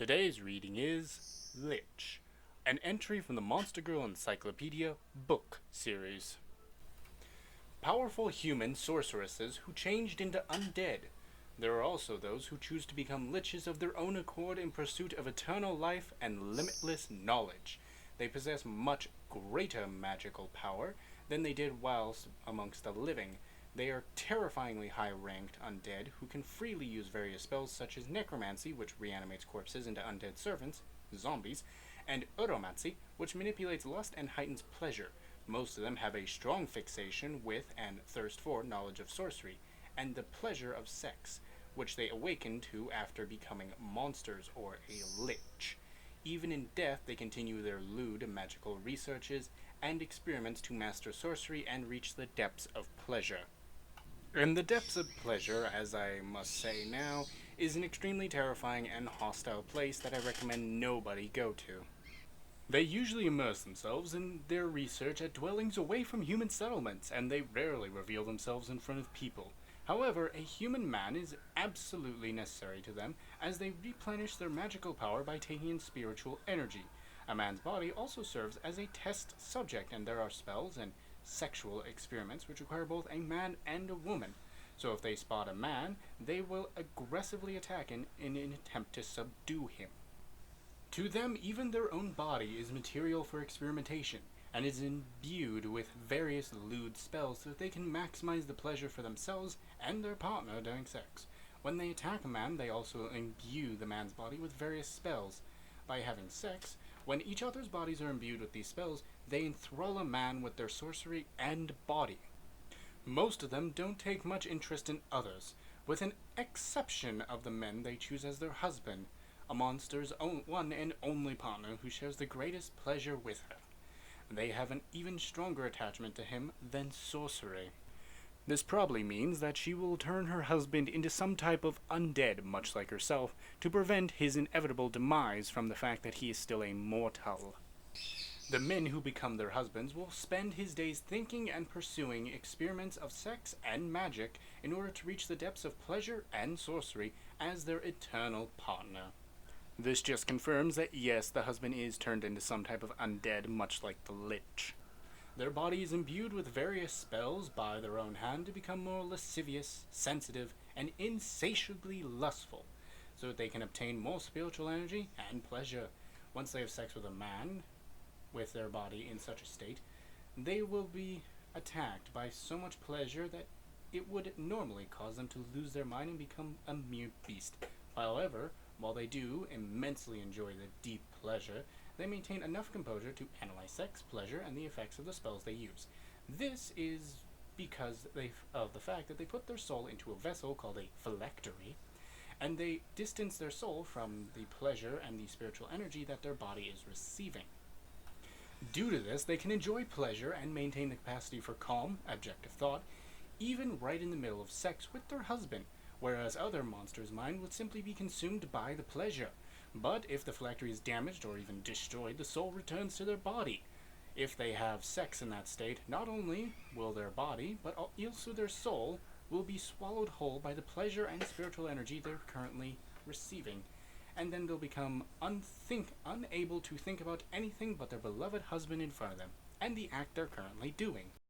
Today's reading is Lich, an entry from the Monster Girl Encyclopedia book series. Powerful human sorceresses who changed into undead. There are also those who choose to become liches of their own accord in pursuit of eternal life and limitless knowledge. They possess much greater magical power than they did whilst amongst the living. They are terrifyingly high-ranked undead who can freely use various spells such as necromancy, which reanimates corpses into undead servants, zombies, and uromancy, which manipulates lust and heightens pleasure. Most of them have a strong fixation with and thirst for knowledge of sorcery, and the pleasure of sex, which they awaken to after becoming monsters or a lich. Even in death, they continue their lewd magical researches and experiments to master sorcery and reach the depths of pleasure. And the depths of pleasure, as I must say now, is an extremely terrifying and hostile place that I recommend nobody go to. They usually immerse themselves in their research at dwellings away from human settlements, and they rarely reveal themselves in front of people. However, a human man is absolutely necessary to them, as they replenish their magical power by taking in spiritual energy. A man's body also serves as a test subject, and there are spells and sexual experiments which require both a man and a woman. So if they spot a man, they will aggressively attack in an attempt to subdue him. To them, even their own body is material for experimentation, and is imbued with various lewd spells so that they can maximize the pleasure for themselves and their partner during sex. When they attack a man, they also imbue the man's body with various spells. By having sex, when each other's bodies are imbued with these spells, they enthrall a man with their sorcery and body. Most of them don't take much interest in others, with an exception of the men they choose as their husband, a monster's one and only partner who shares the greatest pleasure with her. They have an even stronger attachment to him than sorcery. This probably means that she will turn her husband into some type of undead, much like herself, to prevent his inevitable demise from the fact that he is still a mortal. The men who become their husbands will spend his days thinking and pursuing experiments of sex and magic in order to reach the depths of pleasure and sorcery as their eternal partner. This just confirms that yes, the husband is turned into some type of undead, much like the Lich. Their body is imbued with various spells by their own hand to become more lascivious, sensitive, and insatiably lustful, so that they can obtain more spiritual energy and pleasure. Once they have sex with a man, with their body in such a state, they will be attacked by so much pleasure that it would normally cause them to lose their mind and become a mere beast. However, while they do immensely enjoy the deep pleasure, they maintain enough composure to analyze sex, pleasure, and the effects of the spells they use. This is because of the fact that they put their soul into a vessel called a phylactery, and they distance their soul from the pleasure and the spiritual energy that their body is receiving. Due to this, they can enjoy pleasure and maintain the capacity for calm, objective thought, even right in the middle of sex with their husband, whereas other monsters' mind would simply be consumed by the pleasure. But if the phylactery is damaged or even destroyed, the soul returns to their body. If they have sex in that state, not only will their body, but also their soul will be swallowed whole by the pleasure and spiritual energy they're currently receiving, and then they'll become unable to think about anything but their beloved husband in front of them, and the act they're currently doing.